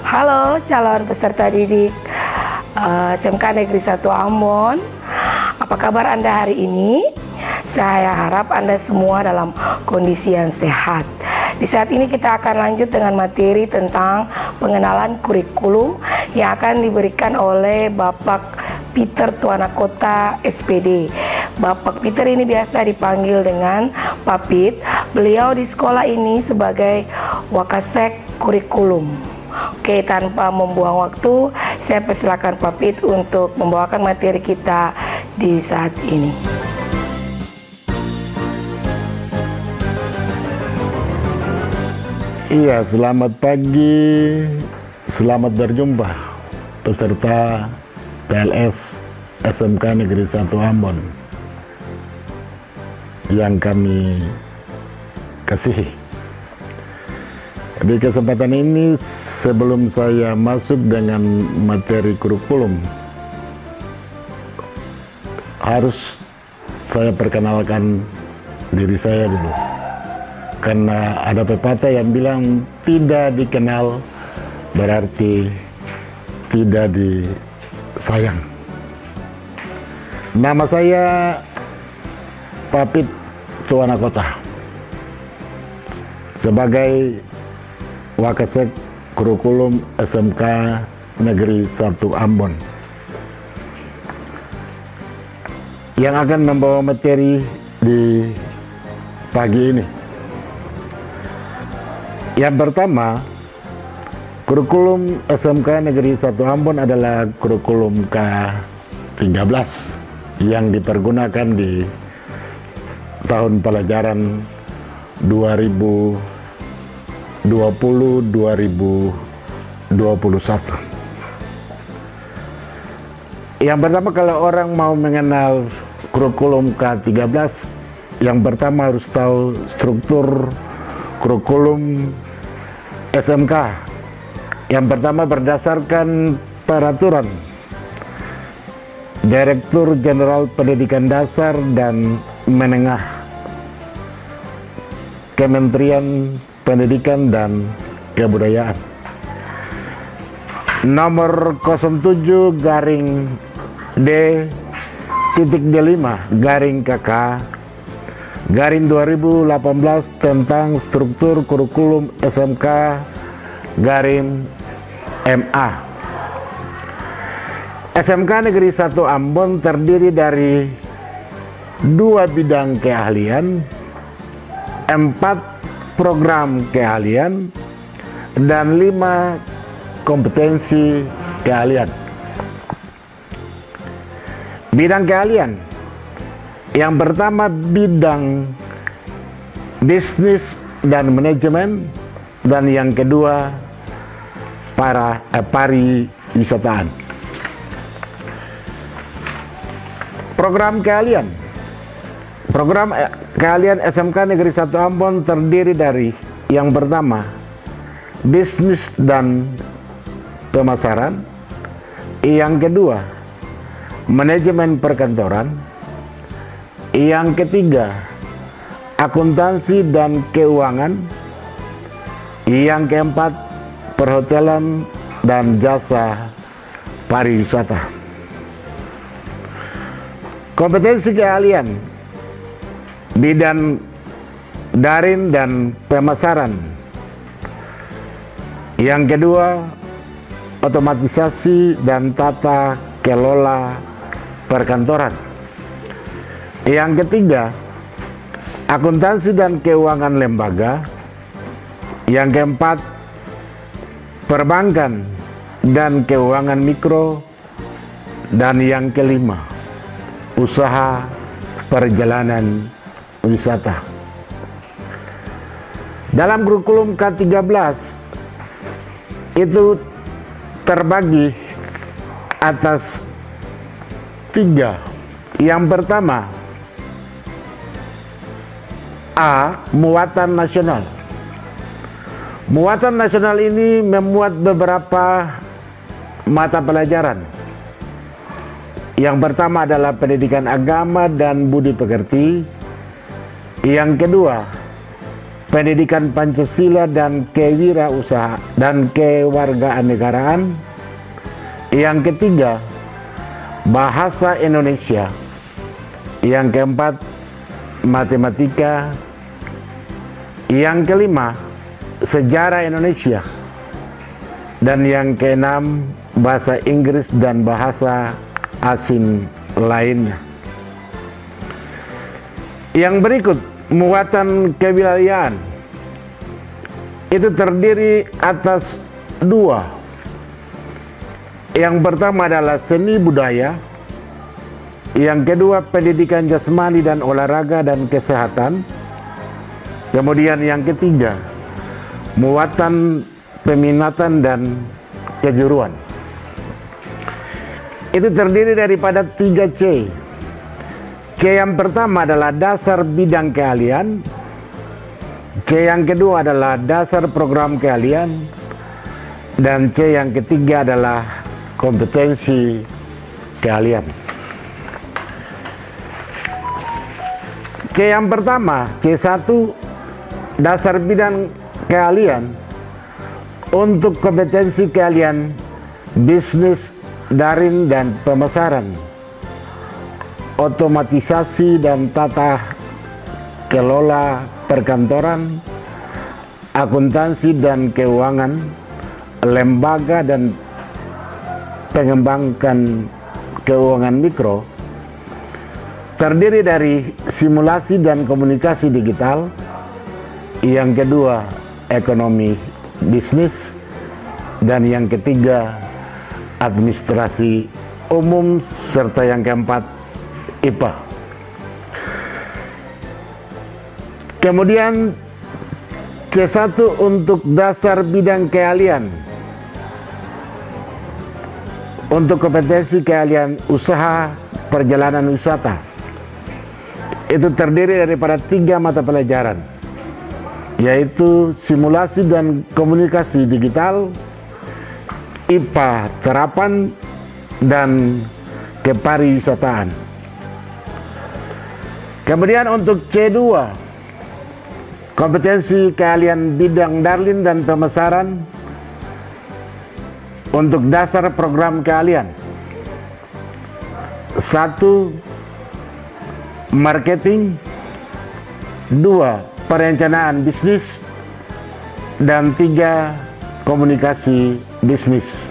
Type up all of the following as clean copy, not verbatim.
Halo calon peserta didik SMK Negeri 1 Ambon. Apa kabar Anda hari ini? Saya harap Anda semua dalam kondisi yang sehat. Di saat ini kita akan lanjut dengan materi tentang pengenalan kurikulum yang akan diberikan oleh Bapak Peter Tuanakota SPD. Bapak Peter ini biasa dipanggil dengan Pak Pit. Beliau di sekolah ini sebagai Wakasek Kurikulum. Oke, tanpa membuang waktu, saya persilakan Pak Pit untuk membawakan materi kita di saat ini. Iya, selamat pagi, selamat berjumpa peserta PLS SMK Negeri 1 Ambon yang kami kasihi. Di kesempatan ini, sebelum saya masuk dengan materi kurikulum, harus saya perkenalkan diri saya dulu. Karena ada pepatah yang bilang tidak dikenal berarti tidak disayang. Nama saya Pak Pit Tuanakota sebagai Wakasek Kurikulum SMK Negeri 1 Ambon yang akan membawa materi di pagi ini. Yang pertama, kurikulum SMK Negeri 1 Ambon adalah kurikulum K13 yang dipergunakan di tahun pelajaran 2020-2021. Yang pertama, kalau orang mau mengenal kurikulum K13, yang pertama harus tahu struktur kurikulum SMK. Yang pertama berdasarkan peraturan Direktur Jenderal Pendidikan Dasar dan Menengah Kementerian Pendidikan dan Kebudayaan nomor 07-D-5-KK-2018 tentang struktur kurikulum SMK-MA. SMK Negeri 1 Ambon terdiri dari 2 bidang keahlian, 4 program keahlian, dan 5 kompetensi keahlian. Bidang keahlian yang pertama bidang bisnis dan manajemen, dan yang kedua pariwisataan. Program keahlian. Program keahlian SMK Negeri 1 Ambon terdiri dari yang pertama bisnis dan pemasaran, yang kedua manajemen perkantoran, yang ketiga akuntansi dan keuangan, yang keempat perhotelan dan jasa pariwisata. Kompetensi keahlian bidang daring dan pemasaran, yang kedua otomatisasi dan tata kelola perkantoran, yang ketiga akuntansi dan keuangan lembaga, yang keempat perbankan dan keuangan mikro, dan yang kelima usaha perjalanan wisata. Dalam kurikulum K13 itu terbagi atas 3. Yang pertama, A. Muatan nasional. Muatan nasional ini memuat beberapa mata pelajaran. Yang pertama adalah pendidikan agama dan budi pekerti. Yang kedua, pendidikan Pancasila dan kewirausahaan dan kewarganegaraan. Yang ketiga, bahasa Indonesia. Yang keempat, matematika. Yang kelima, sejarah Indonesia. Dan yang keenam, bahasa Inggris dan bahasa asing lainnya. Yang berikut, muatan kewilayahan. Itu terdiri atas dua. Yang pertama adalah seni budaya. Yang kedua, pendidikan jasmani dan olahraga dan kesehatan. Kemudian yang ketiga, muatan peminatan dan kejuruan. Itu terdiri daripada 3 C. C yang pertama adalah dasar bidang keahlian. C yang kedua adalah dasar program keahlian. Dan C yang ketiga adalah kompetensi keahlian. C yang pertama, C1, dasar bidang keahlian. Untuk kompetensi keahlian bisnis, daring dan pemasaran, otomatisasi dan tata kelola perkantoran, akuntansi dan keuangan, lembaga dan pengembangan keuangan mikro, terdiri dari simulasi dan komunikasi digital. Yang kedua, ekonomi bisnis. Dan yang ketiga, administrasi umum, serta yang keempat, IPA. Kemudian C1 untuk dasar bidang keahlian. Untuk kompetensi keahlian usaha perjalanan wisata. Itu terdiri daripada 3 mata pelajaran, yaitu simulasi dan komunikasi digital, IPA terapan, dan kepariwisataan. Kemudian untuk C2, kompetensi keahlian bidang darling dan pemasaran. Untuk dasar program keahlian, 1. Marketing, 2. Perencanaan bisnis, dan 3. Komunikasi bisnis.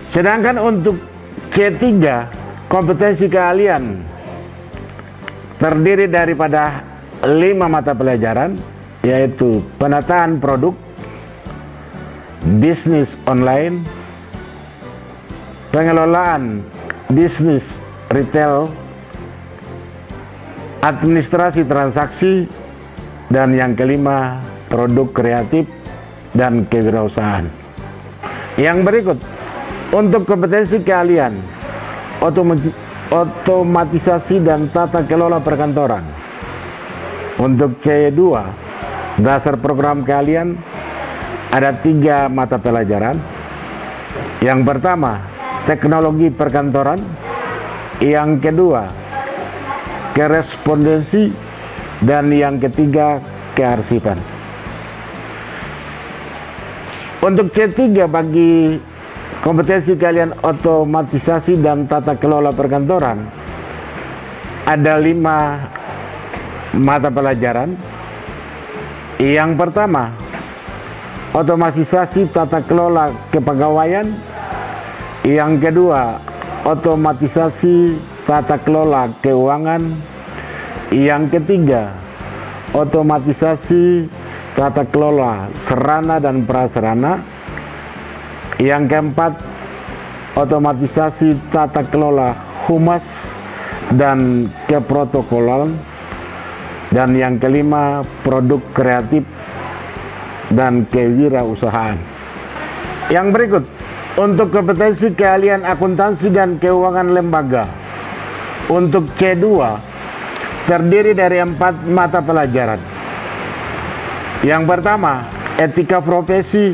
Sedangkan untuk C3, kompetensi keahlian, terdiri daripada 5 mata pelajaran, yaitu penataan produk, bisnis online, pengelolaan bisnis retail, administrasi transaksi, dan yang kelima, produk kreatif dan kewirausahaan. Yang berikut, untuk kompetensi keahlian, otomatisasi dan tata kelola perkantoran. Untuk C2, dasar program keahlian, ada 3 mata pelajaran. Yang pertama, teknologi perkantoran. Yang kedua, korespondensi. Dan yang ketiga, kearsipan. Untuk C3 bagi kompetensi keahlian otomatisasi dan tata kelola perkantoran, ada 5 mata pelajaran. Yang pertama, otomatisasi tata kelola kepegawaian. Yang kedua, otomatisasi tata kelola keuangan. Yang ketiga, otomatisasi tata kelola sarana dan prasarana. Yang keempat, otomatisasi tata kelola humas dan keprotokolan. Dan yang kelima, produk kreatif dan kewirausahaan. Yang berikut, untuk kompetensi keahlian akuntansi dan keuangan lembaga. Untuk C2, terdiri dari 4 mata pelajaran. Yang pertama, etika profesi.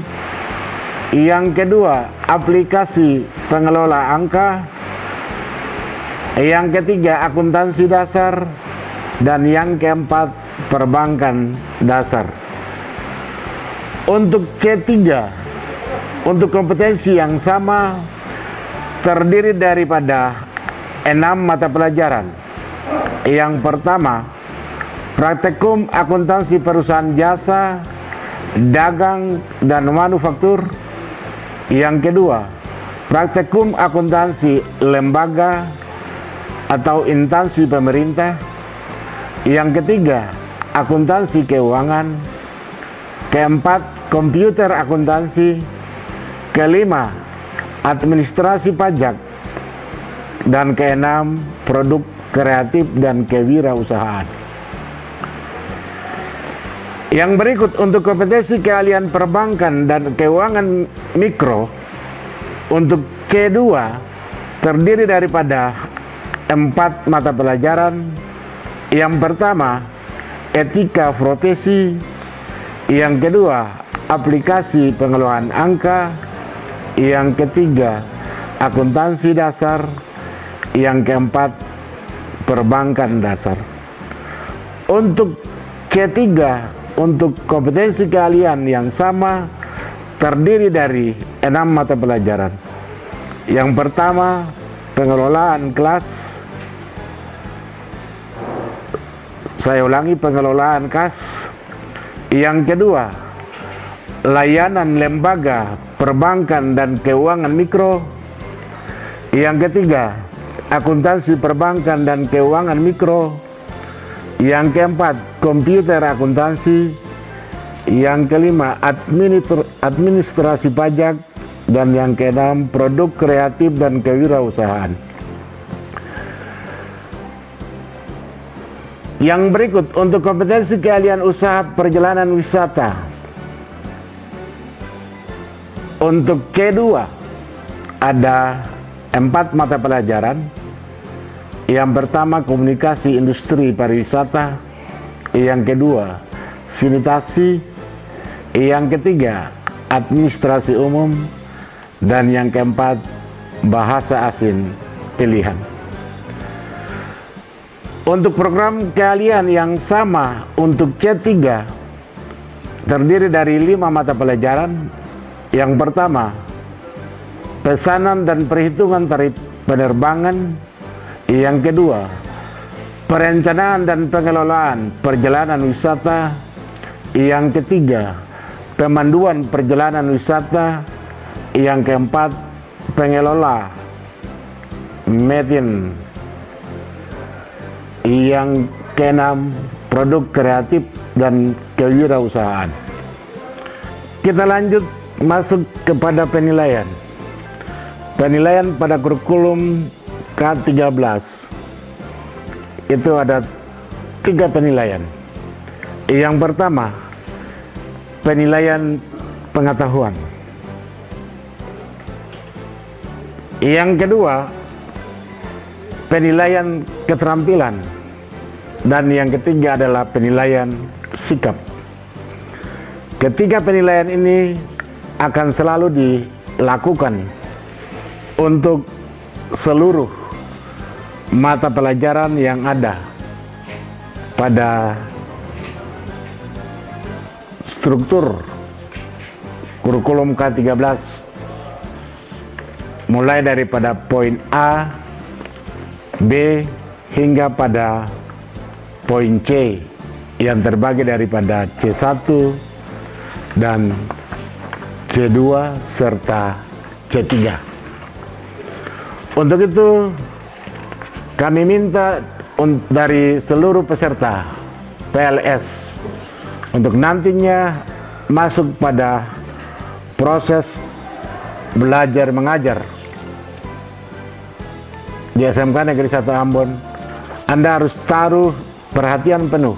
Yang kedua, aplikasi pengelola angka. Yang ketiga, akuntansi dasar. Dan yang keempat, perbankan dasar. Untuk C3, untuk kompetensi yang sama, terdiri daripada 6 mata pelajaran. Yang pertama, praktikum akuntansi perusahaan jasa, dagang, dan manufaktur. Yang kedua, praktikum akuntansi lembaga atau instansi pemerintah. Yang ketiga, akuntansi keuangan. Keempat, komputer akuntansi. Kelima, administrasi pajak. Dan keenam, produk kreatif dan kewirausahaan. Yang berikut untuk kompetensi keahlian perbankan dan keuangan mikro. Untuk C2 terdiri daripada 4 mata pelajaran. Yang pertama, etika profesi. Yang kedua, aplikasi pengelolaan angka. Yang ketiga, akuntansi dasar. Yang keempat, perbankan dasar. Untuk C3, untuk kompetensi keahlian yang sama, terdiri dari 6 mata pelajaran. Yang pertama, pengelolaan kelas. Saya ulangi, pengelolaan kas. Yang kedua, layanan lembaga, perbankan dan keuangan mikro. Yang ketiga, akuntansi perbankan dan keuangan mikro. Yang keempat, komputer akuntansi. Yang kelima, administrasi pajak. Dan yang keenam, produk kreatif dan kewirausahaan. Yang berikut untuk kompetensi keahlian usaha perjalanan wisata. Untuk C2 ada 4 mata pelajaran. Yang pertama, komunikasi industri pariwisata. Yang kedua, sanitasi. Yang ketiga, administrasi umum. Dan yang keempat, bahasa asing pilihan. Untuk program keahlian yang sama untuk C3 terdiri dari 5 mata pelajaran. Yang pertama, pesanan dan perhitungan tarif penerbangan. Yang kedua, perencanaan dan pengelolaan perjalanan wisata. Yang ketiga, pemanduan perjalanan wisata. Yang keempat, pengelola meeting. Yang keenam, produk kreatif dan kewirausahaan. Kita lanjut masuk kepada penilaian. Penilaian pada kurikulum K13 itu ada 3 penilaian. Yang pertama, penilaian pengetahuan. Yang kedua, penilaian keterampilan. Dan yang ketiga adalah penilaian sikap. Ketiga penilaian ini akan selalu dilakukan untuk seluruh mata pelajaran yang ada pada struktur kurikulum K13, mulai daripada poin A, B, hingga pada poin C yang terbagi daripada C1 dan C2 serta C3. Untuk itu kami minta dari seluruh peserta PLS untuk nantinya masuk pada proses belajar mengajar di SMK Negeri 1 Ambon. Anda harus taruh perhatian penuh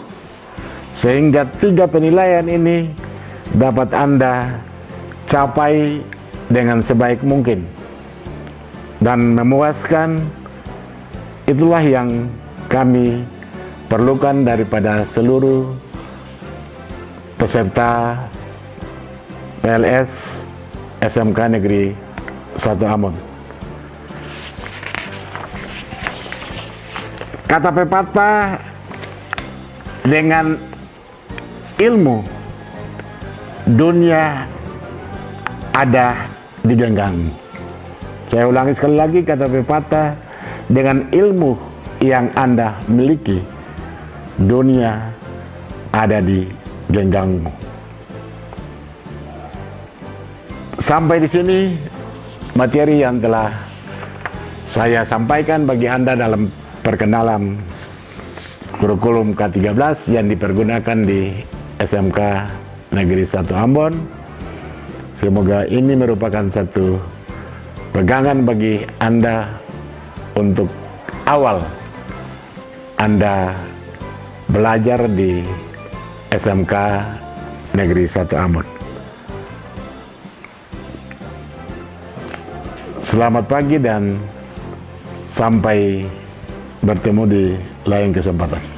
sehingga 3 penilaian ini dapat Anda capai dengan sebaik mungkin dan memuaskan. Itulah yang kami perlukan daripada seluruh peserta PLS SMK Negeri 1 Ambon. Kata pepatah, dengan ilmu, dunia ada di genggammu. Saya ulangi sekali lagi kata pepatah, dengan ilmu yang Anda miliki, dunia ada di genggammu. Sampai di sini materi yang telah saya sampaikan bagi Anda dalam perkenalan kurikulum K13 yang dipergunakan di SMK Negeri 1 Ambon. Semoga ini merupakan satu pegangan bagi Anda untuk awal Anda belajar di SMK Negeri 1 Ambon. Selamat pagi dan sampai bertemu di lain kesempatan.